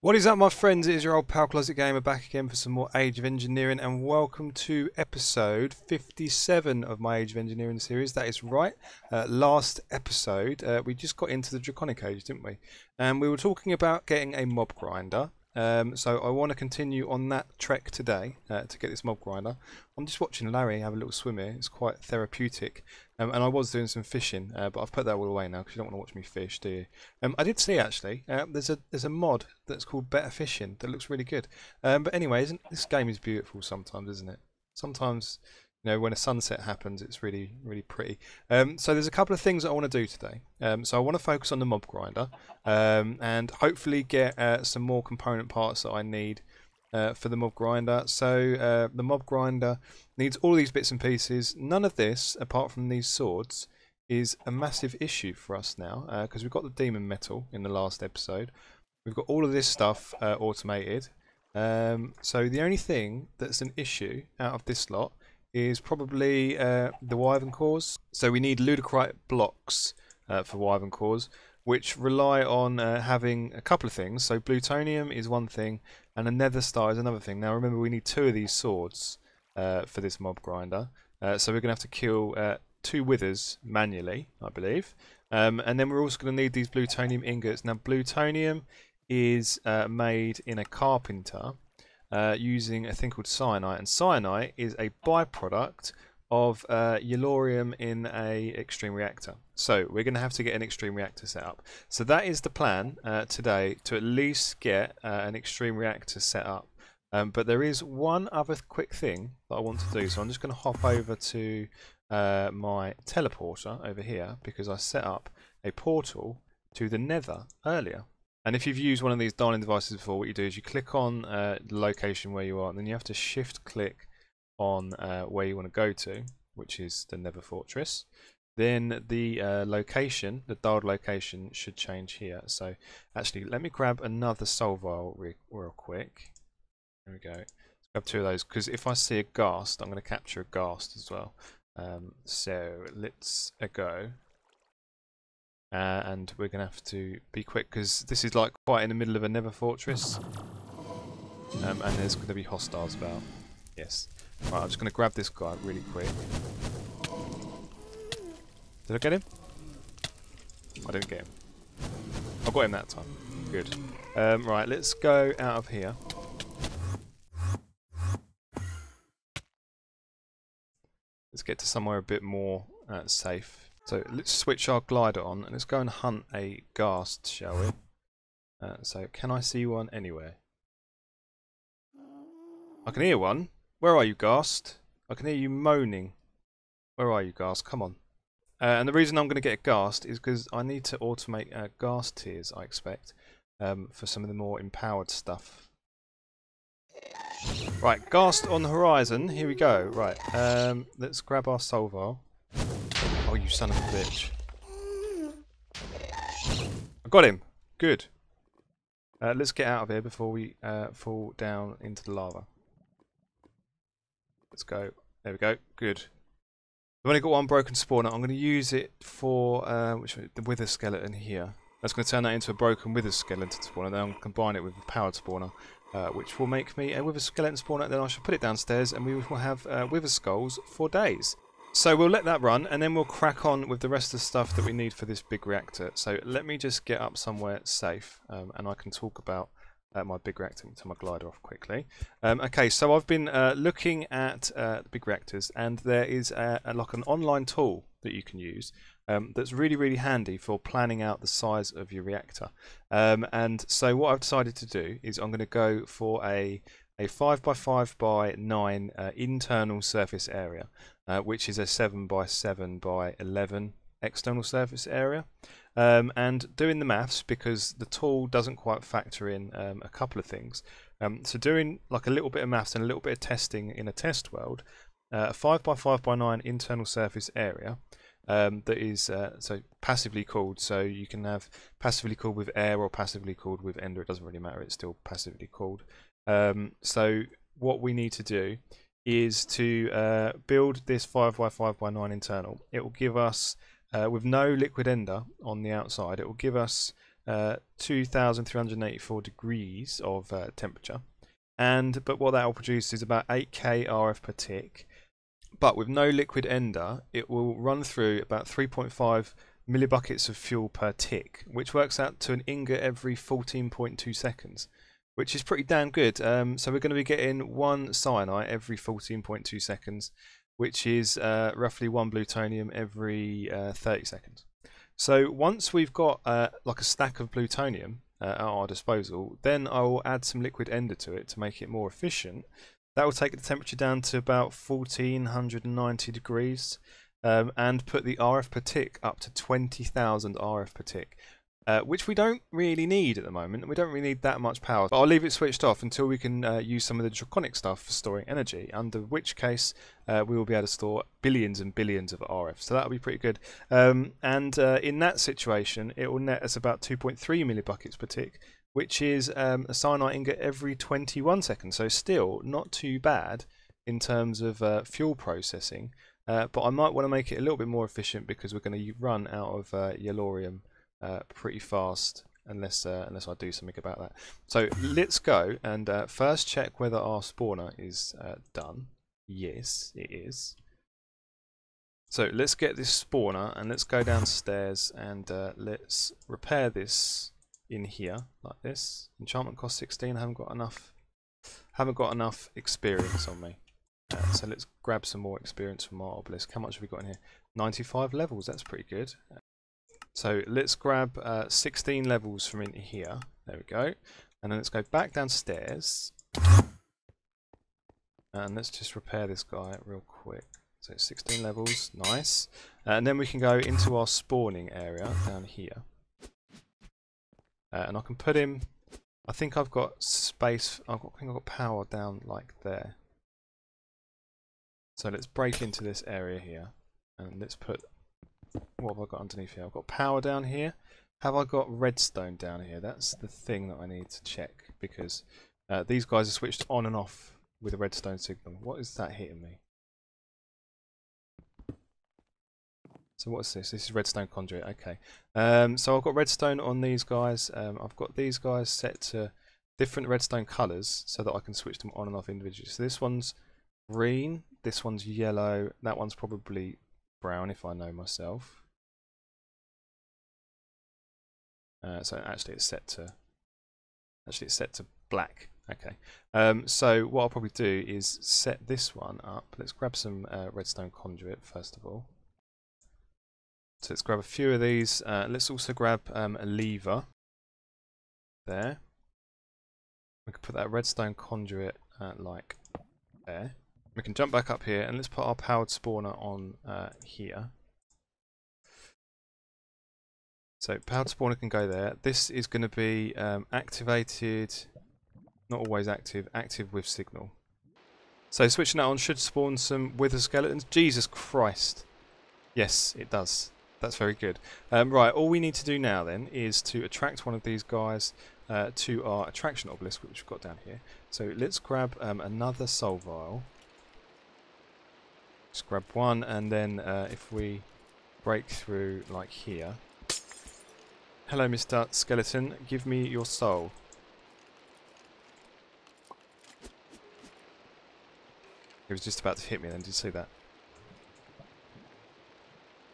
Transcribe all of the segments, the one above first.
What is up, my friends? It is your old pal Closet Gamer back again for some more Age of Engineering, and welcome to episode 57 of my Age of Engineering series. That is right. Last episode, we just got into the Draconic Age, didn't we? And we were talking about getting a mob grinder. So I want to continue on that trek today to get this mob grinder. I'm just watching Larry have a little swim here. It's quite therapeutic. And I was doing some fishing, but I've put that all away now because you don't want to watch me fish, do you? I did see actually, there's a mod that's called Better Fishing that looks really good. But anyway, this game is beautiful sometimes, isn't it? Sometimes, you know, when a sunset happens, it's really, really pretty. So there's a couple of things that I want to do today. So I want to focus on the mob grinder and hopefully get some more component parts that I need for the mob grinder. So the mob grinder needs all these bits and pieces. None of this, apart from these swords, is a massive issue for us now because we've got the demon metal in the last episode. We've got all of this stuff automated. So the only thing that's an issue out of this lot is probably the wyvern cores. So we need ludicrite blocks for wyvern cores, which rely on having a couple of things. So plutonium is one thing, and a nether star is another thing. Now remember, we need 2 of these swords for this mob grinder. So we're going to have to kill 2 withers manually, I believe. And then we're also going to need these plutonium ingots. Now plutonium is made in a carpenter using a thing called cyanite, and cyanite is a byproduct of yellorium in a extreme reactor. So we're going to have to get an extreme reactor set up. So that is the plan today, to at least get an extreme reactor set up. But there is one other quick thing that I want to do. So I'm just going to hop over to my teleporter over here, because I set up a portal to the Nether earlier. And if you've used one of these dialing devices before, what you do is you click on the location where you are, and then you have to shift click on where you want to go to, which is the Nether Fortress. Then the location, the dialed location, should change here. So actually, let me grab another soul vial real quick. There we go. Let's grab 2 of those, because if I see a ghast, I'm going to capture a ghast as well. So let's go. And we're going to have to be quick, because this is like quite in the middle of a Nether Fortress. And there's going to be hostiles about. Yes. Right, I'm just going to grab this guy really quick. Did I get him? I didn't get him. I got him that time. Good. Right, let's go out of here. Let's get to somewhere a bit more safe. So let's switch our glider on and let's go and hunt a ghast, shall we? So can I see one anywhere? I can hear one. Where are you, ghast? I can hear you moaning. Where are you, ghast? Come on. And the reason I'm going to get a ghast is because I need to automate ghast tiers, I expect, for some of the more empowered stuff. Right, ghast on the horizon. Here we go. Right, let's grab our soul vial. Oh, you son of a bitch. I got him. Good. Let's get out of here before we fall down into the lava. Let's go. There we go. Good. I've only got 1 broken spawner. I'm going to use it for the wither skeleton here. That's going to turn that into a broken wither skeleton spawner. Then I'll combine it with a powered spawner, which will make me a wither skeleton spawner. Then I shall put it downstairs, and we will have wither skulls for days. So we'll let that run, and then we'll crack on with the rest of the stuff that we need for this big reactor. So let me just get up somewhere safe, and I can talk about my big reactor. Turn my glider off quickly. Okay, so I've been looking at the big reactors, and there is like an online tool that you can use that's really, really handy for planning out the size of your reactor. And so what I've decided to do is I'm going to go for a 5x5x9 internal surface area, which is a 7x7x11 external surface area. And doing the maths, because the tool doesn't quite factor in a couple of things. So doing like a little bit of maths and a little bit of testing in a test world, a 5x5x9 internal surface area that is so passively cooled. So you can have passively cooled with air or passively cooled with ender. It doesn't really matter. It's still passively cooled. So what we need to do is to build this 5x5x9 internal. It will give us, with no liquid ender on the outside, it will give us 2,384 degrees of temperature. But what that will produce is about 8k RF per tick. But with no liquid ender, it will run through about 3.5 millibuckets of fuel per tick, which works out to an ingot every 14.2 seconds, which is pretty damn good. So we're going to be getting one cyanite every 14.2 seconds, which is roughly one plutonium every 30 seconds. So once we've got like a stack of plutonium at our disposal, then I will add some liquid ender to it to make it more efficient. That will take the temperature down to about 1490 degrees and put the RF per tick up to 20,000 RF per tick, which we don't really need at the moment. We don't really need that much power, but I'll leave it switched off until we can use some of the draconic stuff for storing energy, under which case we will be able to store billions and billions of RF, so that'll be pretty good. In that situation, it will net us about 2.3 millibuckets per tick, which is a cyanide ingot every 21 seconds, so still not too bad in terms of fuel processing, but I might want to make it a little bit more efficient because we're going to run out of yellorium pretty fast unless I do something about that. So let's go and first check whether our spawner is done. Yes, it is. So let's get this spawner and let's go downstairs and let's repair this in here like this. Enchantment cost 16. I haven't got enough experience on me. So let's grab some more experience from our obelisk. How much have we got in here? 95 levels. That's pretty good. So let's grab 16 levels from in here. There we go. And then let's go back downstairs. And let's just repair this guy real quick. So 16 levels, nice. And then we can go into our spawning area down here. And I can put him, I think I've got space, I think I've got power down like there. So let's break into this area here. And let's put, what have I got underneath here? I've got power down here. Have I got redstone down here? That's the thing that I need to check, because these guys are switched on and off with a redstone signal. What is that hitting me? So what's this? This is redstone conduit. Okay. So I've got redstone on these guys. I've got these guys set to different redstone colours so that I can switch them on and off individually. So this one's green, this one's yellow, that one's probably brown if I know myself. So actually it's set to black. Okay. So what I'll probably do is set this one up. Let's grab some redstone conduit first of all. So let's grab a few of these. Let's also grab a lever there. We can put that redstone conduit like there. We can jump back up here and let's put our powered spawner on here. So powered spawner can go there. This is going to be activated, not always active, active with signal. So switching that on should spawn some wither skeletons. Jesus Christ. Yes, it does. That's very good. Right, all we need to do now then is to attract one of these guys to our attraction obelisk, which we've got down here. So let's grab another soul vial. Just grab one, and then if we break through like here. Hello, Mr. Skeleton. Give me your soul. He was just about to hit me then, did you see that?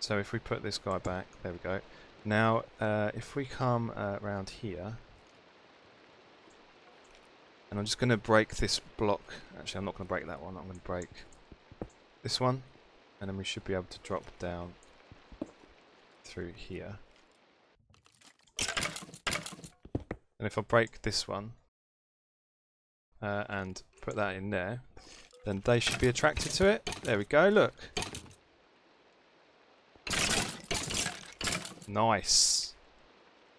So if we put this guy back, there we go. Now, if we come around here, and I'm just going to break this block. Actually, I'm not going to break that one. I'm going to break this one, and then we should be able to drop down through here. And if I break this one and put that in there, then they should be attracted to it. There we go. Look. Nice.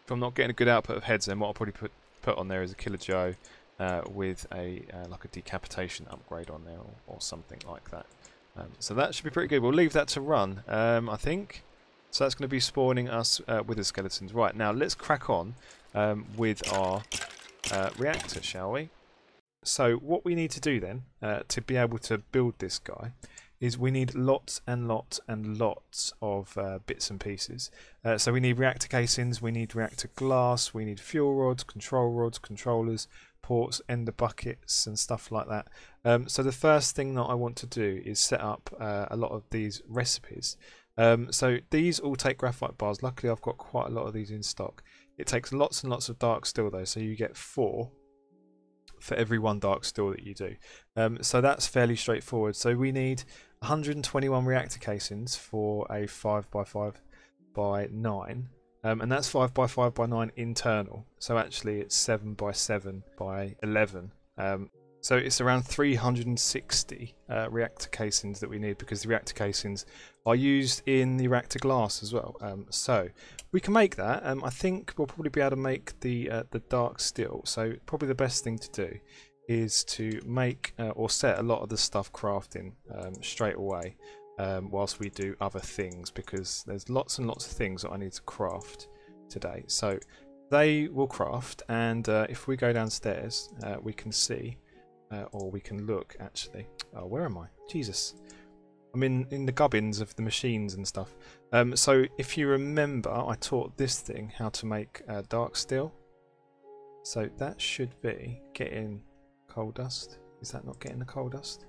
If I'm not getting a good output of heads, then what I'll probably put on there is a Killer Joe with a like a decapitation upgrade on there or something like that. So that should be pretty good. We'll leave that to run, I think. So that's going to be spawning us wither skeletons. Right, now let's crack on with our reactor, shall we? So what we need to do then to be able to build this guy is we need lots and lots and lots of bits and pieces. So we need reactor casings, we need reactor glass, we need fuel rods, controllers, ports, ender buckets and stuff like that. So the first thing that I want to do is set up a lot of these recipes. So these all take graphite bars. Luckily I've got quite a lot of these in stock. It takes lots and lots of dark steel though, so you get 4 for every 1 dark steel that you do. So that's fairly straightforward. So we need 121 reactor casings for a 5x5x9, and that's 5x5x9 internal. So actually it's 7x7x11. So it's around 360 reactor casings that we need, because the reactor casings are used in the reactor glass as well. So we can make that. I think we'll probably be able to make the dark steel. So probably the best thing to do is to make or set a lot of the stuff crafting straight away, whilst we do other things, because there's lots and lots of things that I need to craft today. So they will craft, and if we go downstairs we can see, or we can look actually. Oh, where am I? Jesus. I'm in the gubbins of the machines and stuff. So if you remember, I taught this thing how to make dark steel. So that should be getting coal dust. Is that not getting the coal dust?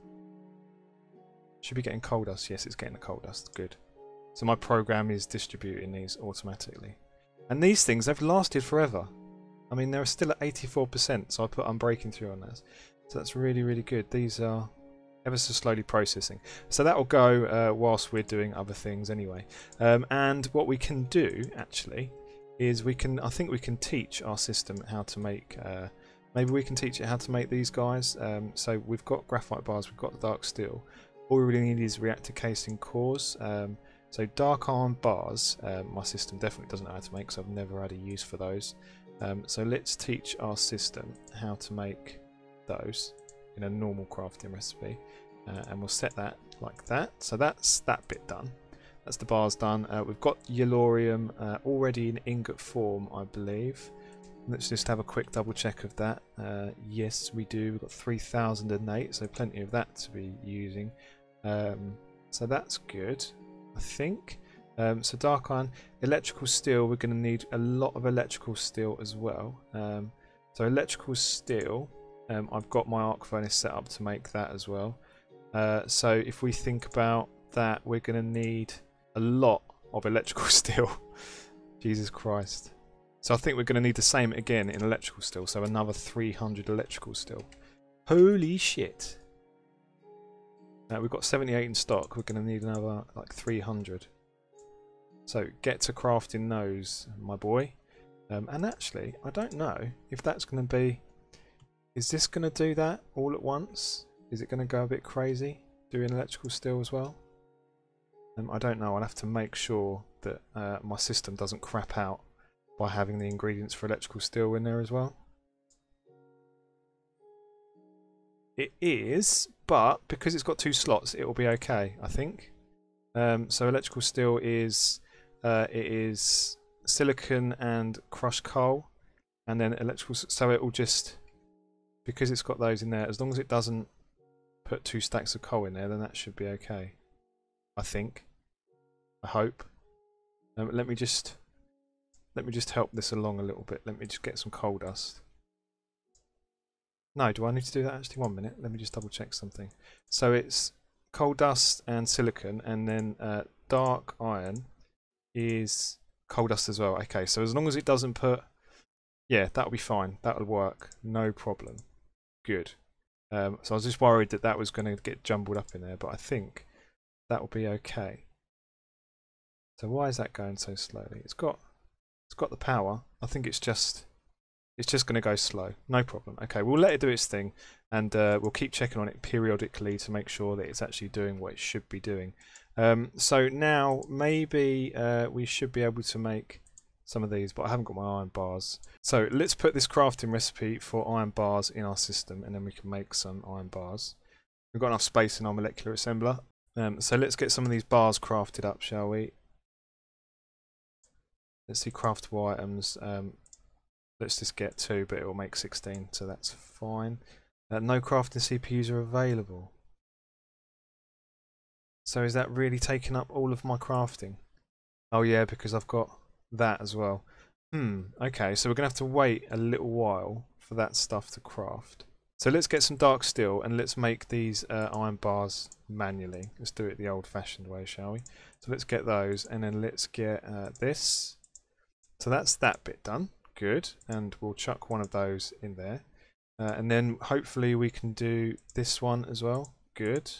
Should be getting coal dust. Yes, it's getting the coal dust. Good. So my program is distributing these automatically. And these things, they've lasted forever. I mean, they're still at 84%, so I put unbreaking through on that. So that's really, really good. These are ever so slowly processing. So that will go whilst we're doing other things anyway. And what we can do, actually, is I think we can teach our system how to make, maybe we can teach it how to make these guys. So we've got graphite bars, we've got the dark steel. All we really need is reactor casing cores. So dark iron bars, my system definitely doesn't know how to make, so I've never had a use for those. So let's teach our system how to make those in a normal crafting recipe, and we'll set that like that. So that's that bit done. That's the bars done. We've got yellorium already in ingot form, I believe. Let's just have a quick double check of that. Yes, we do. We've got 3008, so plenty of that to be using. So that's good, I think. So dark iron, electrical steel, we're going to need a lot of electrical steel as well. So electrical steel, I've got my arc furnace set up to make that as well. So if we think about that, we're going to need a lot of electrical steel. Jesus Christ. So I think we're going to need the same again in electrical steel, so another 300 electrical steel. Holy shit. We've got 78 in stock, we're going to need another like 300. So get to crafting those, my boy. And actually, I don't know if that's going to be... Is this going to do that all at once? Is it going to go a bit crazy doing electrical steel as well? I don't know. I'll have to make sure that my system doesn't crap out by having the ingredients for electrical steel in there as well. It is, but because it's got 2 slots, it will be okay, I think. So electrical steel is it is silicon and crushed coal, and then electrical. So it will just, because it's got those in there, as long as it doesn't put 2 stacks of coal in there, then that should be okay. I think. I hope. Let me just help this along a little bit. Let me just get some coal dust. No, do I need to do that actually? 1 minute. Let me just double check something. So it's coal dust and silicon, and then dark iron is coal dust as well. Okay, so as long as it doesn't put... Yeah, that'll be fine. That'll work. No problem. Good. So I was just worried that that was going to get jumbled up in there, but I think that will be okay. So why is that going so slowly? It's got the power. I think it's just going to go slow. No problem. Okay, we'll let it do its thing, and we'll keep checking on it periodically to make sure that it's actually doing what it should be doing. So now maybe we should be able to make some of these, but I haven't got my iron bars. So let's put this crafting recipe for iron bars in our system, and then we can make some iron bars. We've got enough space in our molecular assembler. So let's get some of these bars crafted up, shall we? Let's see craftable items. Let's just get 2, but it will make 16, so that's fine. No crafting CPUs are available. So is that really taking up all of my crafting? Oh yeah, because I've got that as well. Okay, so we're going to have to wait a little while for that stuff to craft. So let's get some dark steel and let's make these iron bars manually. Let's do it the old-fashioned way, shall we? So let's get those, and then let's get this. So that's that bit done. Good, and we'll chuck one of those in there. And then hopefully we can do this one as well. Good.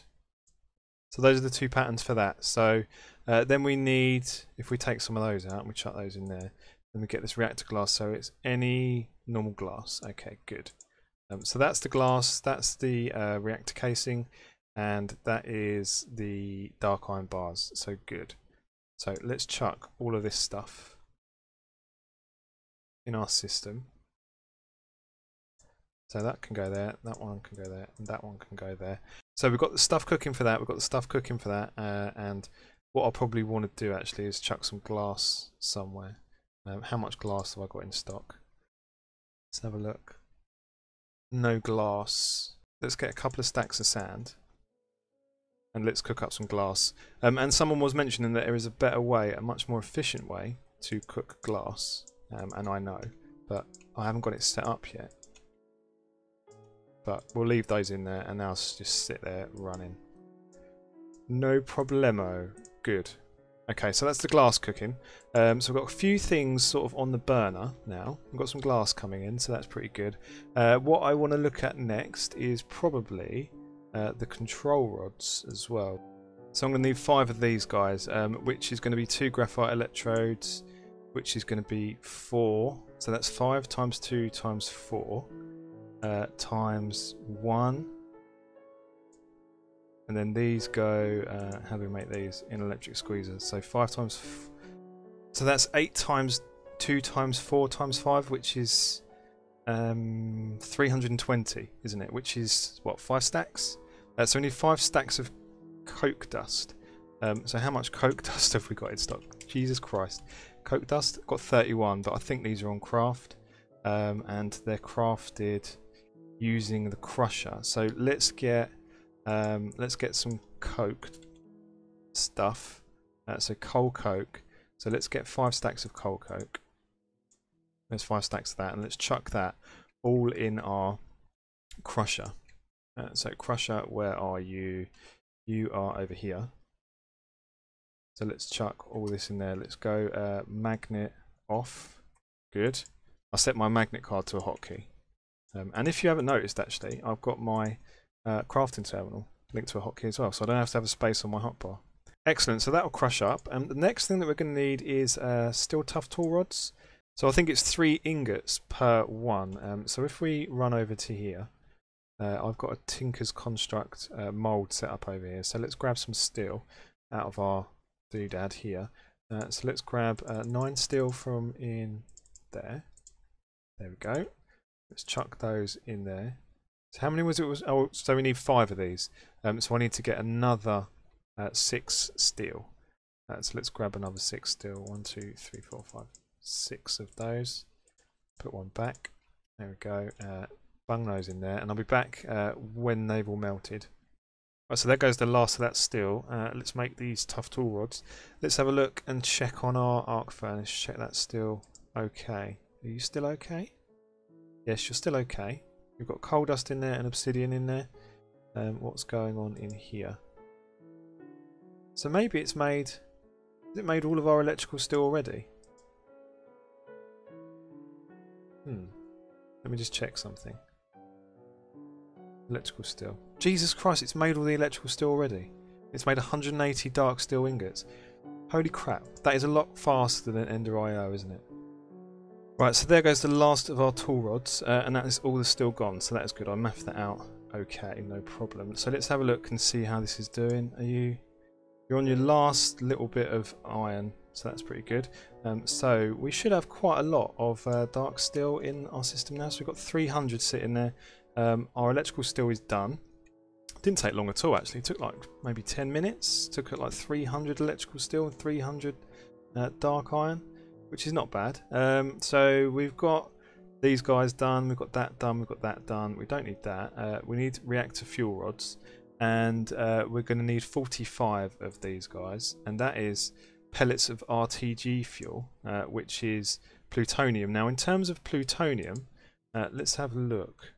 So those are the two patterns for that. So then we need, if we take some of those out and we chuck those in there, then we get this reactor glass. So it's any normal glass. Okay, good. So that's the glass, that's the reactor casing, and that is the dark iron bars. So good. So let's chuck all of this stuff in our system. So that can go there, that one can go there, and that one can go there. So we've got the stuff cooking for that, we've got the stuff cooking for that, and what I'll probably want to do actually is chuck some glass somewhere. How much glass have I got in stock? Let's have a look. No glass. Let's get a couple of stacks of sand and let's cook up some glass. And someone was mentioning that there is a better way, a much more efficient way to cook glass, and I know, but I haven't got it set up yet. But we'll leave those in there and now just sit there running. No problemo. Good. Okay, so that's the glass cooking. So we've got a few things sort of on the burner now. We've got some glass coming in, so that's pretty good. What I want to look at next is probably the control rods as well. So I'm going to need 5 of these guys, which is going to be 2 graphite electrodes, which is going to be 4. So that's 5 times 2 times 4 times 1. And then these go, how do we make these? In electric squeezers. So 5 times, so that's 8 times 2 times 4 times 5, which is 320, isn't it? Which is, what, 5 stacks? So we need 5 stacks of coke dust. So how much coke dust have we got in stock? Jesus Christ. Coke dust, got 31, but I think these are on craft. And they're crafted using the crusher. So let's get some coke stuff. So coal coke. So let's get 5 stacks of coal coke. There's 5 stacks of that, and let's chuck that all in our crusher. So crusher, where are you? You are over here. So let's chuck all this in there. Let's go magnet off. Good. I set my magnet card to a hotkey. And if you haven't noticed, actually, I've got my crafting terminal linked to a hotkey as well, so I don't have to have a space on my hotbar. Excellent, so that will crush up. And the next thing that we're going to need is steel tough tool rods. So I think it's 3 ingots per one. So if we run over to here, I've got a Tinker's Construct mould set up over here. So let's grab some steel out of our doodad here. So let's grab 9 steel from in there. There we go. Let's chuck those in there. So how many was it? Oh, so we need 5 of these. So I need to get another 6 steel. So let's grab another 6 steel. 1, 2, 3, 4, 5, 6 of those. Put one back. There we go. Bung those in there, and I'll be back when they've all melted. Right, so there goes the last of that steel. Let's make these tough tool rods. Let's have a look and check on our arc furnace. Check that's still okay. Are you still okay? Yes, you're still okay. We've got coal dust in there and obsidian in there. What's going on in here? So maybe it's made... Has it made all of our electrical steel already? Let me just check something. Electrical steel. Jesus Christ, it's made all the electrical steel already. It's made 180 dark steel ingots. Holy crap. That is a lot faster than Ender IO, isn't it? Right, so there goes the last of our tool rods, and that is all the steel gone, so that is good. I mapped that out. Okay, no problem. So let's have a look and see how this is doing. You're on your last little bit of iron, so that's pretty good. So we should have quite a lot of dark steel in our system now. So we've got 300 sitting there. Our electrical steel is done. Didn't take long at all, actually. It took like maybe 10 minutes. Took like 300 electrical steel and 300 dark iron, which is not bad. So we've got these guys done, we've got that done, we've got that done. We don't need that. We need reactor fuel rods. and we're going to need 45 of these guys, and that is pellets of RTG fuel, which is plutonium. Now in terms of plutonium, let's have a look.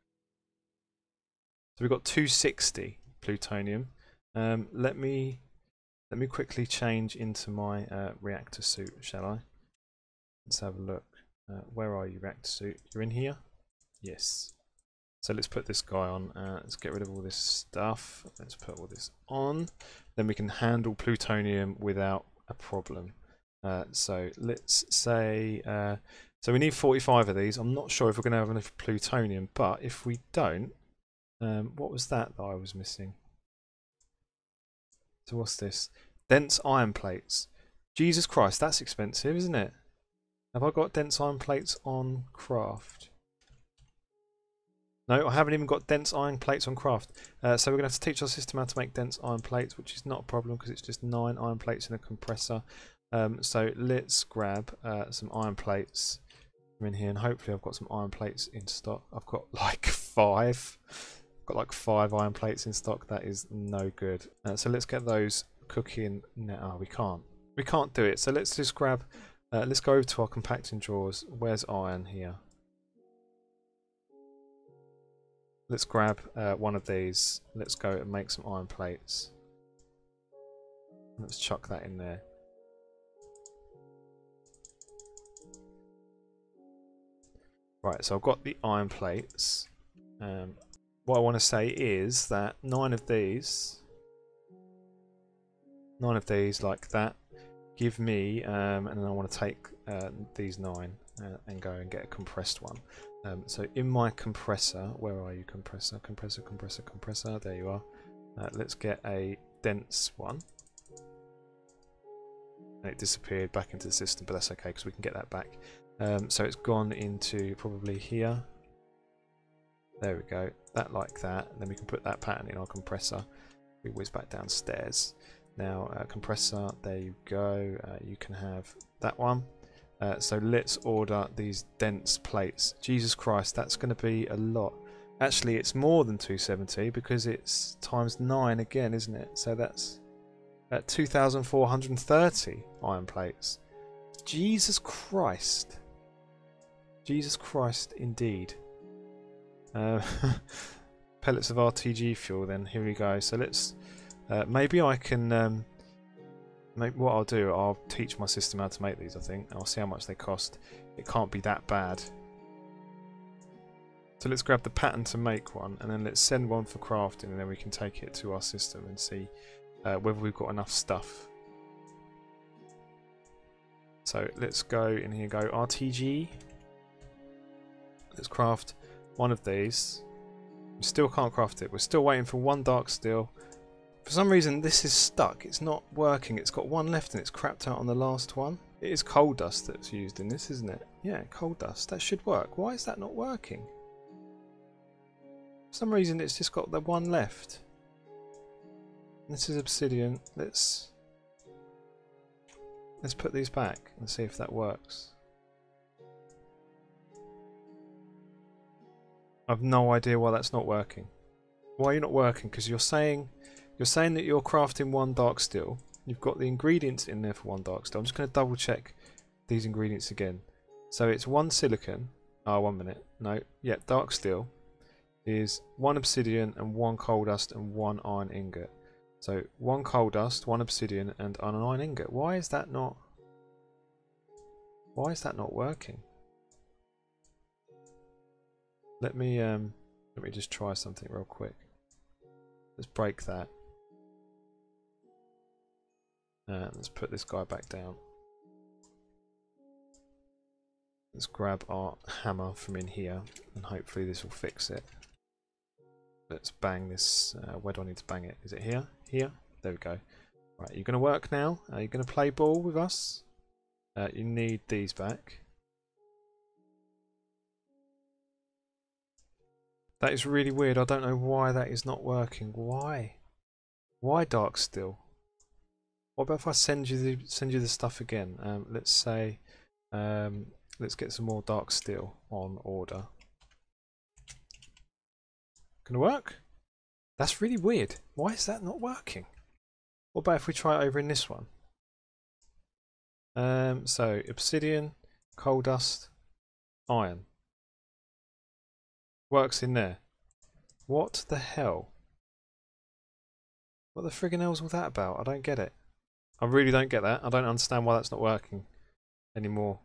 So we've got 260 plutonium. Let me quickly change into my reactor suit, shall I? Let's have a look. Where are you, reactor suit? You're in here? Yes. So let's put this guy on. Let's get rid of all this stuff. Let's put all this on. Then we can handle plutonium without a problem. So let's say, so we need 45 of these. I'm not sure if we're going to have enough plutonium, but if we don't, what was that I was missing? So what's this? Dense iron plates. Jesus Christ, that's expensive, isn't it? Have I got dense iron plates on craft? No, I haven't even got dense iron plates on craft. So we're going to have to teach our system how to make dense iron plates, which is not a problem because it's just 9 iron plates in a compressor. So let's grab some iron plates from in here, and hopefully I've got some iron plates in stock. I've got like 5. I've got like 5 iron plates in stock. That is no good. So let's get those cooking now. Oh, we can't. We can't do it. So let's just grab. Let's go over to our compacting drawers. Where's iron here? Let's grab one of these. Let's go and make some iron plates. Let's chuck that in there. Right, so I've got the iron plates. What I want to say is that 9 of these like that, give me, and then I want to take these 9 and go and get a compressed one. So in my compressor, where are you, compressor? Compressor, there you are. Let's get a dense one. And it disappeared back into the system, but that's okay because we can get that back. So it's gone into probably here. There we go, that like that, and then we can put that pattern in our compressor. We whiz back downstairs. Now compressor, there you go, you can have that one. So let's order these dense plates. Jesus Christ, that's going to be a lot. Actually, it's more than 270 because it's times 9 again, isn't it? So that's 2,430 iron plates. Jesus Christ. Jesus Christ, indeed. Pellets of RTG fuel then, here we go. So let's, maybe I can, what I'll do, I'll teach my system how to make these, I think. I'll see how much they cost. It can't be that bad. So let's grab the pattern to make one, and then let's send one for crafting, and then we can take it to our system and see whether we've got enough stuff. So let's go in here, go RTG. Let's craft one of these. We still can't craft it. We're still waiting for 1 dark steel. For some reason this is stuck. It's not working. It's got 1 left and it's crapped out on the last one. It is coal dust that's used in this, isn't it? Yeah, coal dust. That should work. Why is that not working? For some reason it's just got the 1 left. This is obsidian. Let's put these back and see if that works. I've no idea why that's not working. Why are you not working? Because you're saying that you're crafting 1 dark steel. You've got the ingredients in there for 1 dark steel. I'm just going to double check these ingredients again. So it's 1 silicon. Oh, 1 minute. No. Yeah, dark steel is 1 obsidian and 1 coal dust and 1 iron ingot. So 1 coal dust, 1 obsidian and an iron ingot. Why is that not working? Let me just try something real quick. Let's break that. Let's put this guy back down. Let's grab our hammer from in here and hopefully this will fix it. Let's bang this. Where do I need to bang it? Is it here? Here? There we go. Right, you're going to work now. Are you going to play ball with us? You need these back. That is really weird. I don't know why that is not working. Why? Why dark steel? What about if I send you the stuff again? Let's say, let's get some more dark steel on order. Gonna work? That's really weird. Why is that not working? What about if we try it over in this one? So obsidian, coal dust, iron. Works in there. What the hell? What the friggin' hell's all that about? I don't get it. I really don't get that. I don't understand why that's not working anymore.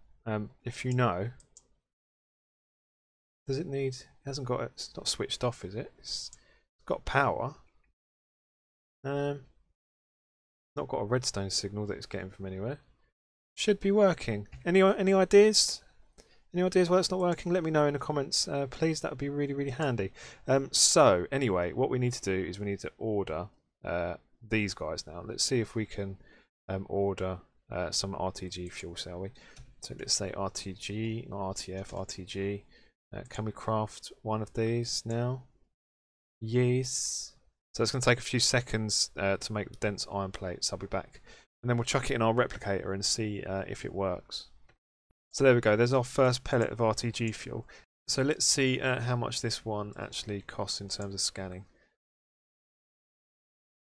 If you know, does it need? It hasn't got. It's not switched off, is it? It's got power. Not got a redstone signal that it's getting from anywhere. Should be working. Any ideas? Any ideas why it's not working? Let me know in the comments, please. That would be really, really handy. So anyway, what we need to do is we need to order these guys now. Let's see if we can order some RTG fuel, shall we? So let's say RTG, not RTF, RTG. Can we craft one of these now? Yes. So it's going to take a few seconds to make the dense iron plates. I'll be back. And then we'll chuck it in our replicator and see if it works. So there we go, there's our first pellet of RTG fuel. So let's see how much this one actually costs in terms of scanning.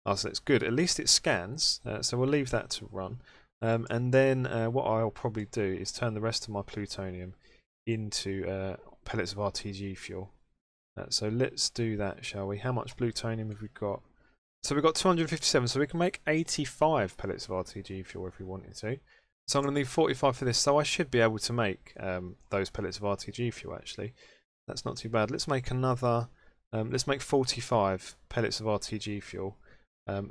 Oh, so it's good, at least it scans, so we'll leave that to run. And then what I'll probably do is turn the rest of my plutonium into pellets of RTG fuel. So let's do that, shall we? How much plutonium have we got? So we've got 257, so we can make 85 pellets of RTG fuel if we wanted to. So I'm going to need 45 for this, so I should be able to make those pellets of RTG fuel actually. That's not too bad. Let's make another, let's make 45 pellets of RTG fuel.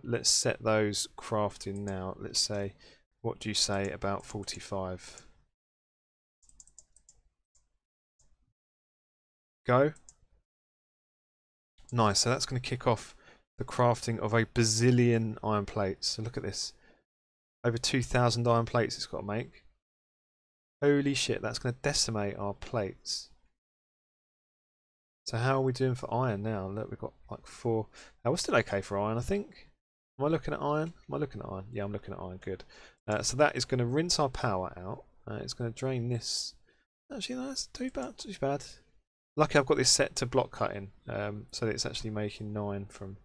Let's set those crafting now. Let's say, what do you say about 45? Go. Nice, so that's going to kick off the crafting of a bazillion iron plates. So look at this. Over 2,000 iron plates it's got to make. Holy shit, that's going to decimate our plates. So how are we doing for iron now? Look, we've got like 4. We're still okay for iron, I think. Am I looking at iron? Am I looking at iron? Yeah, I'm looking at iron. Good. So that is going to rinse our power out. It's going to drain this. Actually, no, that's too bad. Too bad. Lucky I've got this set to block cutting, so that it's actually making 9 from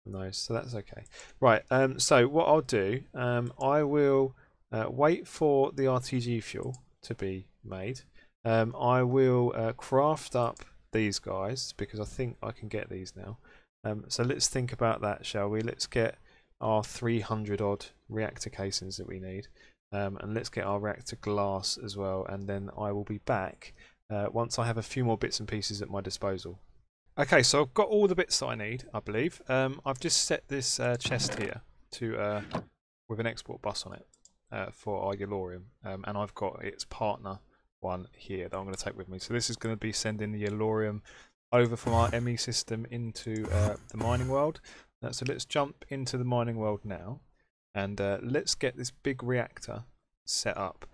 those. So that's okay. Right. So what I'll do, I will wait for the RTG fuel to be made. I will craft up these guys because I think I can get these now. So let's think about that, shall we? Let's get our 300 odd reactor casings that we need, and let's get our reactor glass as well, and then I will be back once I have a few more bits and pieces at my disposal. Okay, so I've got all the bits that I need, I believe. I've just set this chest here to with an export bus on it for our Yellorium, and I've got its partner one here that I'm going to take with me. So this is going to be sending the Yellorium over from our ME system into the mining world. So let's jump into the mining world now, and let's get this big reactor set up.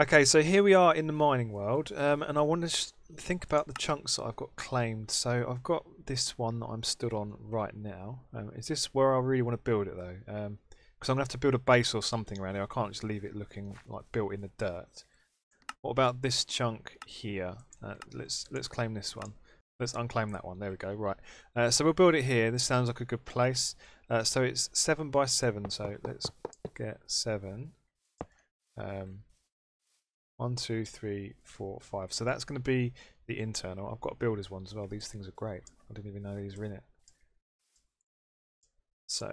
Okay, so here we are in the mining world, and I want to think about the chunks that I've got claimed. So I've got this one that I'm stood on right now. Is this where I really want to build it though? Because I'm going to have to build a base or something around here. I can't just leave it looking like built in the dirt. What about this chunk here? Let's claim this one. Let's unclaim that one. There we go. Right. So we'll build it here. This sounds like a good place. So it's 7 by 7. So let's get 7. 1, 2, 3, 4, 5. So that's going to be the internal. I've got builders ones as well. These things are great. I didn't even know these were in it. So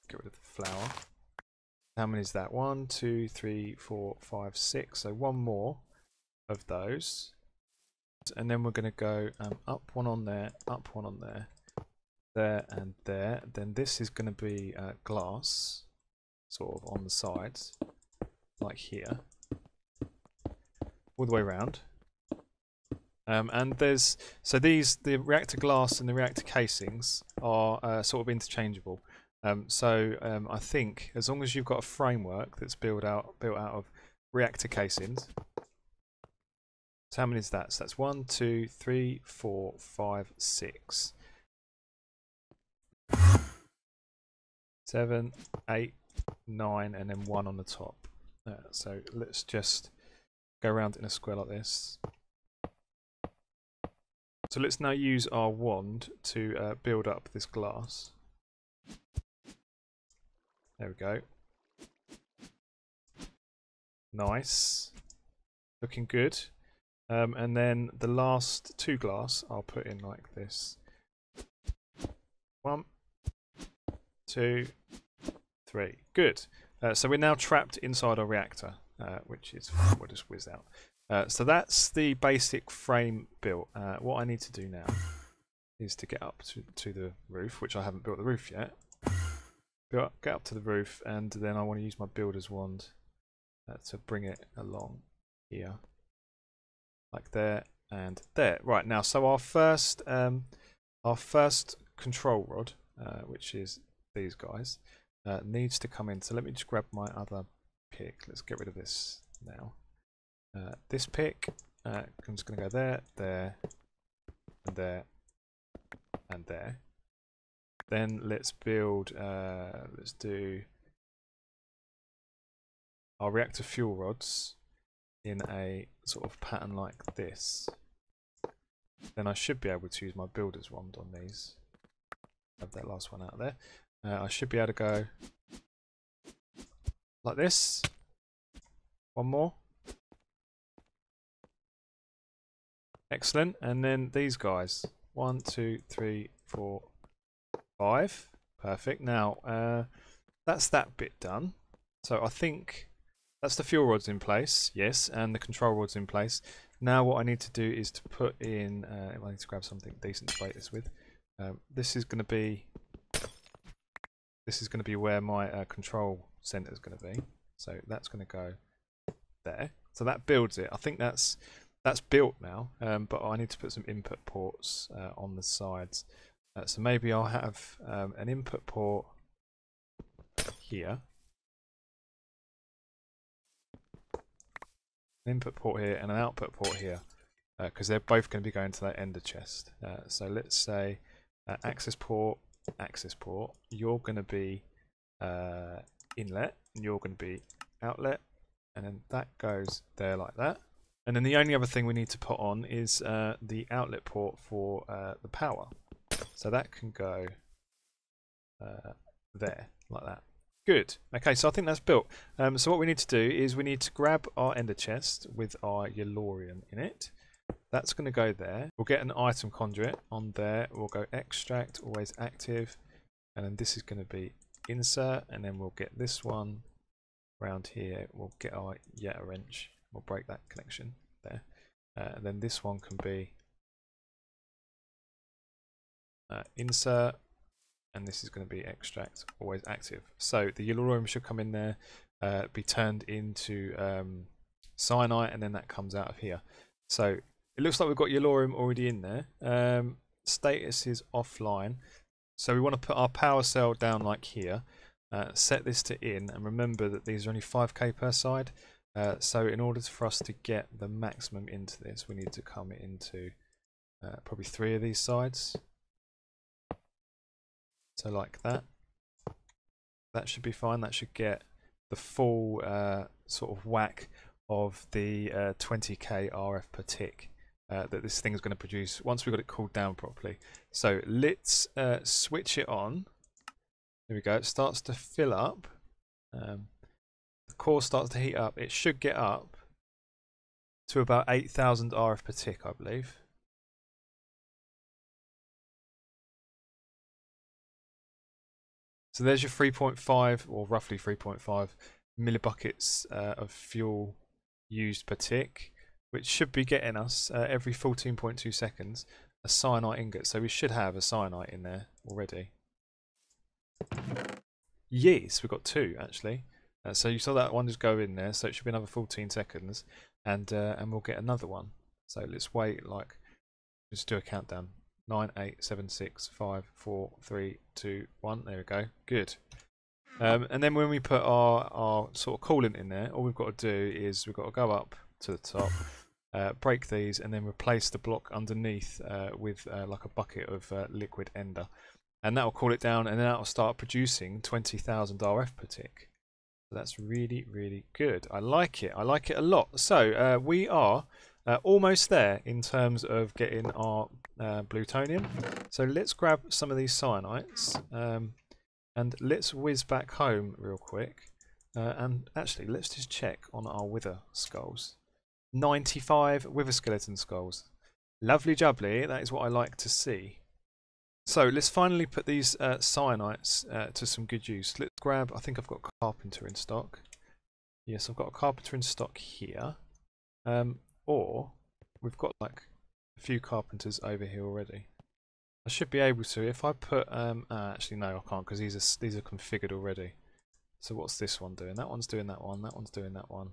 get rid of the flour. How many is that? 1, 2, 3, 4, 5, 6. So one more of those. And then we're going to go up one on there, up one on there, there and there. Then this is going to be glass, sort of on the sides, like here, all the way around. And there's the reactor glass and the reactor casings are sort of interchangeable. I think as long as you've got a framework that's built out of reactor casings. So how many is that? So that's 1, 2, 3, 4, 5, 6, 7, 8, 9, and then 1 on the top. So let's just go around in a square like this. So let's now use our wand to build up this glass. There we go. Nice. Looking good. And then the last 2 glass I'll put in like this. 1, 2, 3. Good. So we're now trapped inside our reactor, which is fine. We'll just whiz out. So that's the basic frame built. What I need to do now is to get up to the roof, which I haven't built the roof yet. Get up to the roof, and then I want to use my builder's wand to bring it along here, like there and there. Right, now, so our first control rod, which is these guys, needs to come in. So let me just grab my other pick. Let's get rid of this now. This pick, I'm just going to go there, there, and there, and there. Then let's build, let's do our reactor fuel rods in a sort of pattern like this. Then I should be able to use my builder's wand on these. Have that last one out there. I should be able to go like this. One more. Excellent. And then these guys. 1, 2, 3, 4, 5. Perfect. Now that's that bit done. So I think that's the fuel rods in place, yes, and the control rods in place. Now what I need to do is to put in, I need to grab something decent to break this with. This is going to be where my control center is going to be. So that's going to go there. So that builds it. I think that's built now, but I need to put some input ports on the sides. So maybe I'll have an input port here, an input port here, and an output port here, because they're both going to be going to that ender chest. So let's say access port, you're going to be inlet, and you're going to be outlet, and then that goes there like that. And then the only other thing we need to put on is the outlet port for the power. So that can go there, like that. Good. Okay, so I think that's built. So what we need to do is we need to grab our ender chest with our yellorium in it. That's going to go there. We'll get an item conduit on there. We'll go extract, always active. And then this is going to be insert. And then we'll get this one around here. We'll get our Yeta wrench. We'll break that connection there. And then this one can be insert, and this is going to be extract, always active. So the yellorium should come in there, be turned into cyanite, and then that comes out of here. So it looks like we've got yellorium already in there. Status is offline, so we want to put our power cell down like here, set this to in, and remember that these are only 5k per side. So in order for us to get the maximum into this, we need to come into probably 3 of these sides. So like that. That should be fine. That should get the full sort of whack of the 20k RF per tick that this thing is going to produce once we've got it cooled down properly. So let's switch it on. There we go. It starts to fill up. The core starts to heat up. It should get up to about 8,000 RF per tick, I believe. So there's your 3.5, or roughly 3.5 millibuckets of fuel used per tick, which should be getting us every 14.2 seconds a cyanite ingot. So we should have a cyanite in there already. Yes, we've got 2 actually. So you saw that one just go in there, so it should be another 14 seconds, and we'll get another one. So let's wait, like, just do a countdown. 9, 8, 7, 6, 5, 4, 3, 2, 1. There we go. Good. And then when we put our sort of coolant in there, all we've got to do is we've got to go up to the top, break these, and then replace the block underneath with like a bucket of liquid ender. And that will cool it down, and then that will start producing 20,000 RF per tick. So that's really, really good. I like it. I like it a lot. So we are Almost there in terms of getting our plutonium. So let's grab some of these cyanites and let's whiz back home real quick. And actually, let's just check on our wither skulls. 95 wither skeleton skulls. Lovely jubbly, that is what I like to see. So let's finally put these cyanites to some good use. Let's grab, I think I've got a carpenter in stock. Yes, I've got a carpenter in stock here. Or we've got like a few carpenters over here already. I should be able to if I put actually no, I can't because these are configured already. So what's this one doing? That one's doing that one. That one's doing that one.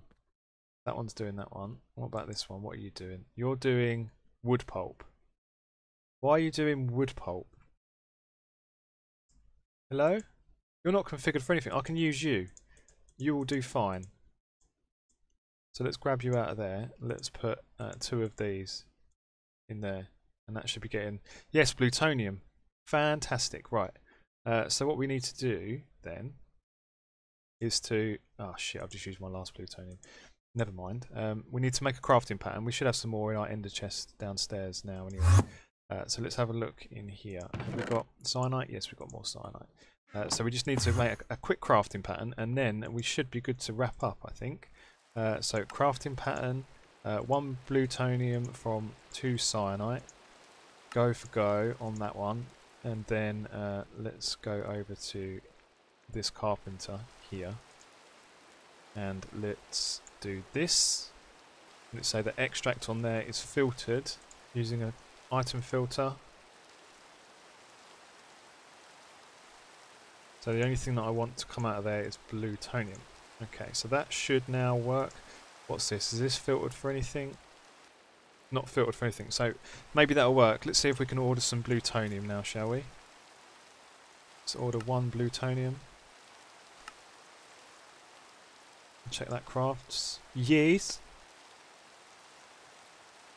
That one's doing that one. What about this one? What are you doing? You're doing wood pulp. Why are you doing wood pulp? Hello? You're not configured for anything. I can use you. You will do fine. So let's grab you out of there. Let's put 2 of these in there. And that should be getting... Yes, plutonium. Fantastic. Right. So what we need to do then is to... Oh shit, I've just used my last plutonium. Never mind. We need to make a crafting pattern. We should have some more in our ender chest downstairs now anyway. So let's have a look in here. Have we got cyanite? Yes, we've got more cyanite. So we just need to make a quick crafting pattern and then we should be good to wrap up, I think. So crafting pattern, 1 plutonium from 2 cyanite. Go for go on that one. And then let's go over to this carpenter here. And let's do this. Let's say the extract on there is filtered using an item filter. So the only thing that I want to come out of there is plutonium. Okay, so that should now work. What's this? Is this filtered for anything? Not filtered for anything. So maybe that'll work. Let's see if we can order some plutonium now, shall we? Let's order 1 plutonium. Check that crafts. Yes.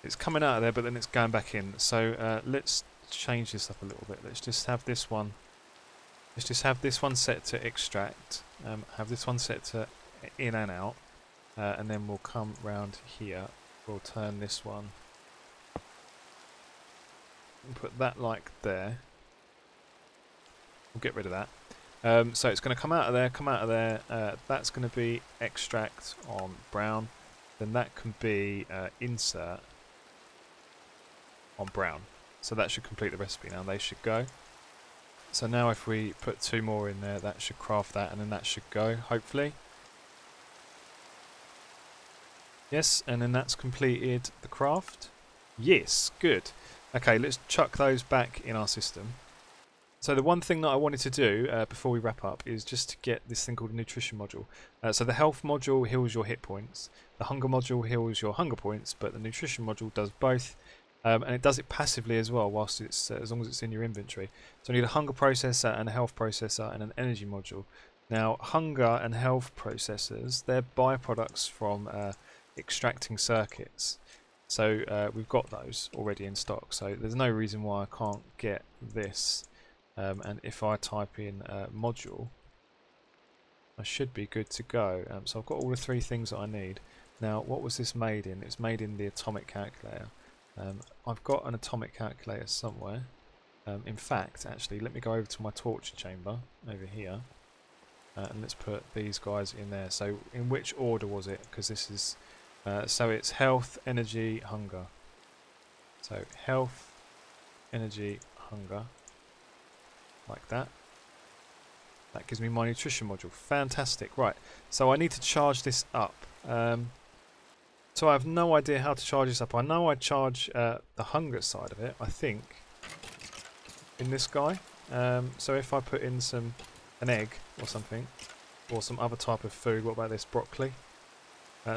It's coming out of there, but then it's going back in. So let's change this up a little bit. Let's just have this one. Let's just have this one set to extract. Have this one set to in and out. And then we'll come round here. We'll turn this one. And put that like there. We'll get rid of that. So it's going to come out of there, come out of there. That's going to be extract on brown. Then that can be insert on brown. So that should complete the recipe now. They should go. So now if we put 2 more in there, that should craft that and then that should go, hopefully. Yes, and then that's completed the craft. Yes, good. Okay, let's chuck those back in our system. So the one thing that I wanted to do before we wrap up is just to get this thing called a nutrition module. So the health module heals your hit points, the hunger module heals your hunger points, but the nutrition module does both, and it does it passively as well, whilst it's as long as it's in your inventory. So you need a hunger processor and a health processor and an energy module. Now hunger and health processors, they're byproducts from extracting circuits. So we've got those already in stock, so there's no reason why I can't get this. And if I type in module, I should be good to go. So I've got all the 3 things that I need. Now, what was this made in? It's made in the atomic calculator. I've got an atomic calculator somewhere. In fact, actually, let me go over to my torture chamber over here. And let's put these guys in there. So in which order was it? Because this is... so it's health, energy, hunger. So health, energy, hunger. Like that. That gives me my nutrition module. Fantastic. Right. So I need to charge this up. So I have no idea how to charge this up. I know I charge the hunger side of it, I think, in this guy. So if I put in an egg or something, or some other type of food, what about this, broccoli?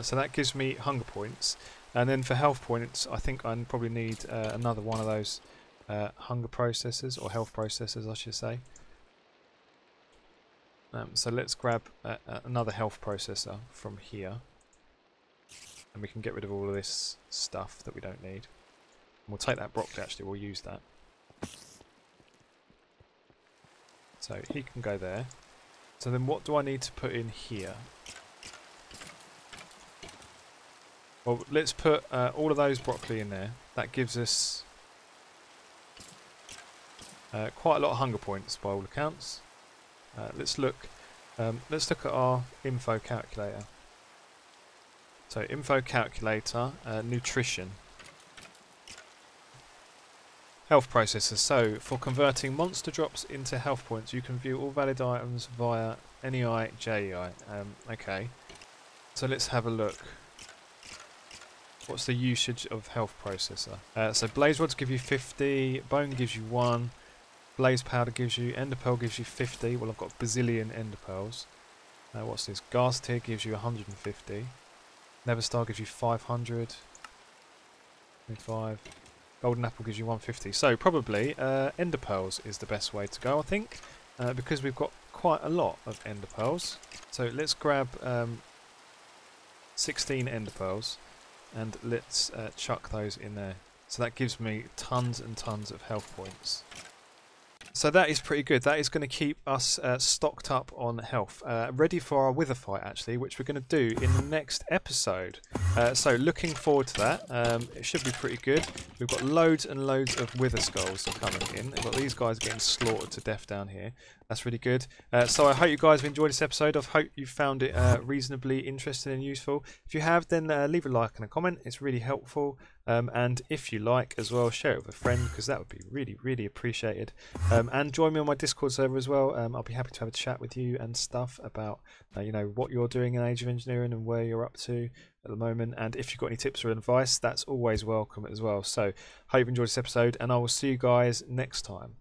So that gives me hunger points. And then for health points, I think I probably need another one of those hunger processors, or health processors I should say. So let's grab another health processor from here, and we can get rid of all of this stuff that we don't need. And we'll take that broccoli, actually, we'll use that. So he can go there. So then what do I need to put in here? Well, let's put all of those broccoli in there. That gives us quite a lot of hunger points by all accounts. Let's look at our info calculator. So info calculator, nutrition. Health processor. So for converting monster drops into health points, you can view all valid items via NEI, JEI. Okay. So let's have a look. What's the usage of health processor? So blaze rods give you 50, bone gives you 1, blaze powder gives you, ender pearl gives you 50. Well, I've got a bazillion ender pearls. What's this? Ghast tear gives you 150. Nether star gives you 500. 25. Golden apple gives you 150. So probably ender pearls is the best way to go, I think, because we've got quite a lot of ender pearls. So let's grab 16 ender pearls and let's chuck those in there. So that gives me tons and tons of health points. So that is pretty good. That is going to keep us stocked up on health. Ready for our wither fight, actually, which we're going to do in the next episode. So looking forward to that. It should be pretty good. We've got loads and loads of wither skulls coming in. We've got these guys getting slaughtered to death down here. That's really good. So I hope you guys have enjoyed this episode. I hope you found it reasonably interesting and useful. If you have, then leave a like and a comment. It's really helpful. And if you like as well, share it with a friend, because that would be really, really appreciated. And join me on my Discord server as well. I'll be happy to have a chat with you and stuff about you know, what you're doing in Age of Engineering and where you're up to at the moment. And if you've got any tips or advice, that's always welcome as well. So hope you've enjoyed this episode, and I will see you guys next time.